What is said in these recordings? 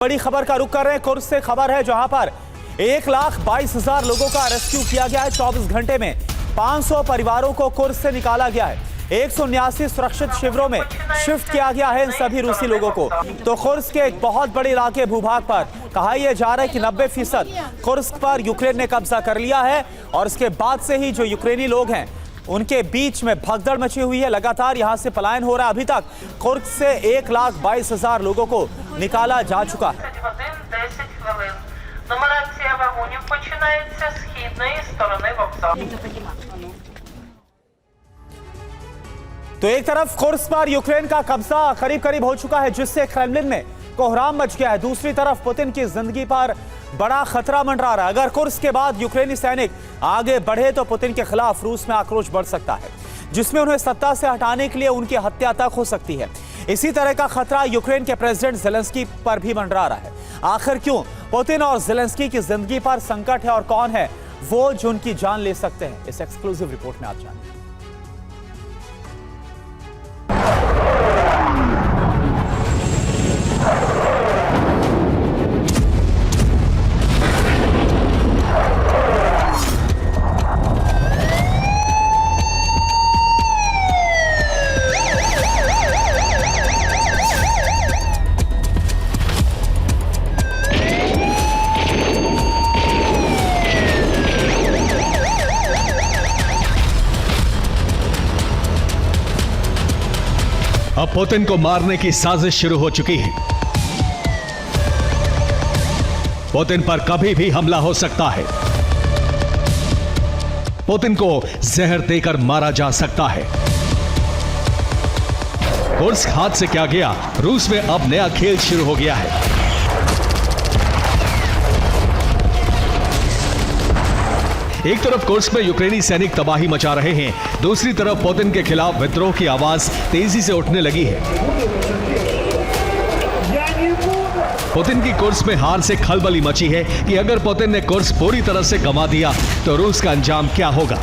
बड़ी खबर का रुख कर रहे हैं। कुर्स से खबर है जहां पर 1,22,000 लोगों का रेस्क्यू किया गया है। 24 घंटे में 500 परिवारों को कुर्स से निकाला गया है। 179 सुरक्षित शिविरों में शिफ्ट किया गया है इन सभी रूसी लोगों को। तो कुर्स के एक बहुत बड़े इलाके भूभाग पर कहा यह जा रहा है कि 90% कुर्स पर यूक्रेन ने कब्जा कर लिया है और इसके बाद से ही जो यूक्रेनी लोग हैं उनके बीच में भगदड़ मची हुई है। लगातार यहां से पलायन हो रहा है। अभी तक कुर्स से 1,22,000 लोगों को निकाला जा चुका है। Нумерація вагонів починається з східної сторони вокзалу. तो एक तरफ कुर्स पर यूक्रेन का कब्जा करीब करीब हो चुका है जिससे क्रेमलिन में कोहराम मच गया है। दूसरी तरफ पुतिन की जिंदगी पर बड़ा खतरा मंडरा रहा है। अगर कुर्स के बाद यूक्रेनी सैनिक आगे बढ़े तो पुतिन के खिलाफ रूस में आक्रोश बढ़ सकता है जिसमें उन्हें सत्ता से हटाने के लिए उनकी हत्या तक हो सकती है। इसी तरह का खतरा यूक्रेन के प्रेसिडेंट ज़ेलेंस्की पर भी मंडरा रहा है। आखिर क्यों पुतिन और ज़ेलेंस्की की जिंदगी पर संकट है और कौन है वो जो उनकी जान ले सकते हैं, इस एक्सक्लूसिव रिपोर्ट में आप जानें। अब पुतिन को मारने की साजिश शुरू हो चुकी है। पुतिन पर कभी भी हमला हो सकता है। पुतिन को जहर देकर मारा जा सकता है। कुर्स्क हाथ से क्या गया, रूस में अब नया खेल शुरू हो गया है। एक तरफ कुर्स्क में यूक्रेनी सैनिक तबाही मचा रहे हैं, दूसरी तरफ पुतिन के खिलाफ विद्रोह की आवाज तेजी से उठने लगी है। पुतिन की कुर्स्क में हार से खलबली मची है कि अगर पुतिन ने कुर्स्क पूरी तरह से गंवा दिया तो रूस का अंजाम क्या होगा।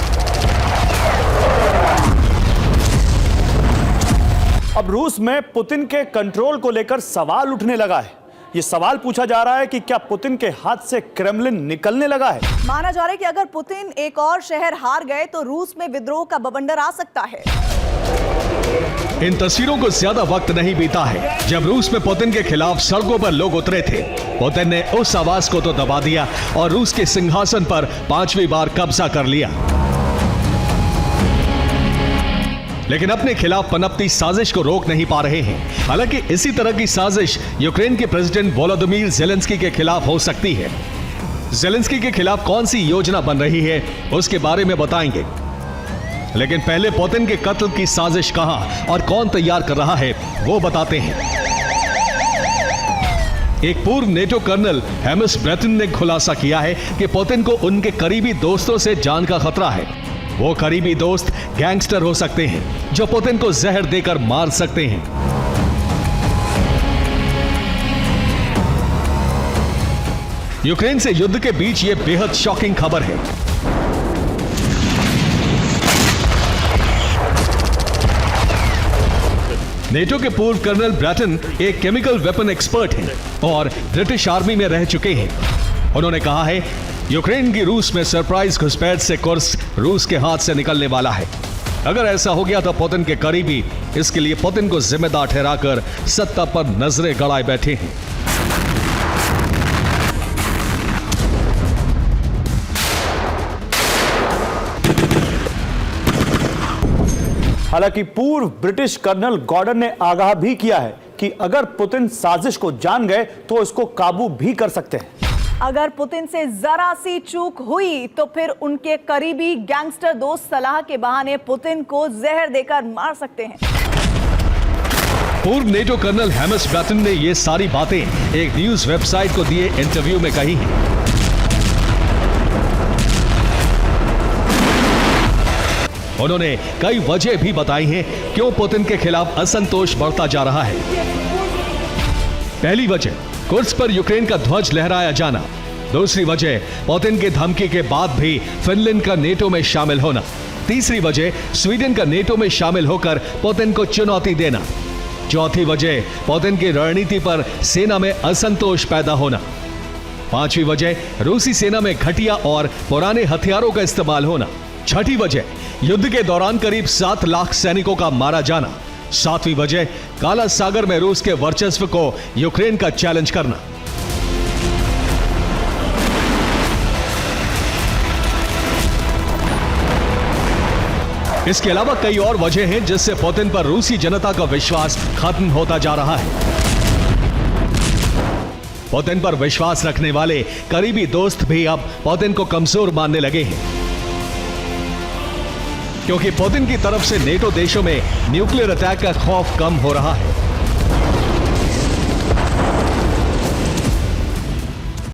अब रूस में पुतिन के कंट्रोल को लेकर सवाल उठने लगा है। ये सवाल पूछा जा रहा है कि क्या पुतिन के हाथ से क्रेमलिन निकलने लगा है। माना जा रहा है कि अगर पुतिन एक और शहर हार गए तो रूस में विद्रोह का बवंडर आ सकता है। इन तस्वीरों को ज्यादा वक्त नहीं बीता है जब रूस में पुतिन के खिलाफ सड़कों पर लोग उतरे थे। पुतिन ने उस आवाज को तो दबा दिया और रूस के सिंहासन पर 5वीं बार कब्जा कर लिया। लेकिन अपने खिलाफ पनपती साजिश को रोक नहीं पा रहे हैं। हालांकि इसी तरह की साजिश यूक्रेन के प्रेसिडेंट वोलोदिमीर ज़ेलेंस्की के खिलाफ हो सकती है। ज़ेलेंस्की के खिलाफ कौन सी योजना बन रही है उसके बारे में बताएंगे, लेकिन पहले पुतिन के कत्ल की साजिश कहां और कौन तैयार कर रहा है वो बताते हैं। एक पूर्व नेटो कर्नल हेमस ब्रेटन ने खुलासा किया है कि पुतिन को उनके करीबी दोस्तों से जान का खतरा है। वो करीबी दोस्त गैंगस्टर हो सकते हैं जो पुतिन को जहर देकर मार सकते हैं। यूक्रेन से युद्ध के बीच ये बेहद शॉकिंग खबर है। नेटो के पूर्व कर्नल ब्रेटन एक केमिकल वेपन एक्सपर्ट हैं और ब्रिटिश आर्मी में रह चुके हैं। उन्होंने कहा है यूक्रेन की रूस में सरप्राइज घुसपैठ से कुर्स्क रूस के हाथ से निकलने वाला है। अगर ऐसा हो गया तो पुतिन के करीबी इसके लिए पुतिन को जिम्मेदार ठहराकर सत्ता पर नजरें गड़ाए बैठे हैं। हालांकि पूर्व ब्रिटिश कर्नल गॉर्डन ने आगाह भी किया है कि अगर पुतिन साजिश को जान गए तो इसको काबू भी कर सकते हैं। अगर पुतिन से जरा सी चूक हुई तो फिर उनके करीबी गैंगस्टर दोस्त सलाह के बहाने पुतिन को जहर देकर मार सकते हैं। पूर्व नेटो कर्नल हेमस ब्रेटन ने ये सारी बातें एक न्यूज वेबसाइट को दिए इंटरव्यू में कही हैं। उन्होंने कई वजह भी बताई हैं क्यों पुतिन के खिलाफ असंतोष बढ़ता जा रहा है। पहली वजह कुर्स्क पर यूक्रेन का ध्वज लहराया जाना। दूसरी वजह पुतिन की धमकी के बाद भी फिनलैंड का नेटो में शामिल होना। तीसरी वजह स्वीडन का नेटो में शामिल होकर पुतिन को चुनौती देना। चौथी वजह पुतिन की रणनीति पर सेना में असंतोष पैदा होना। पांचवी वजह रूसी सेना में घटिया और पुराने हथियारों का इस्तेमाल होना। छठी वजह युद्ध के दौरान करीब 7 लाख सैनिकों का मारा जाना। सातवीं वजह काला सागर में रूस के वर्चस्व को यूक्रेन का चैलेंज करना। इसके अलावा कई और वजह हैं जिससे पुतिन पर रूसी जनता का विश्वास खत्म होता जा रहा है। पुतिन पर विश्वास रखने वाले करीबी दोस्त भी अब पुतिन को कमजोर मानने लगे हैं, क्योंकि पुतिन की तरफ से नेटो देशों में न्यूक्लियर अटैक का खौफ कम हो रहा है।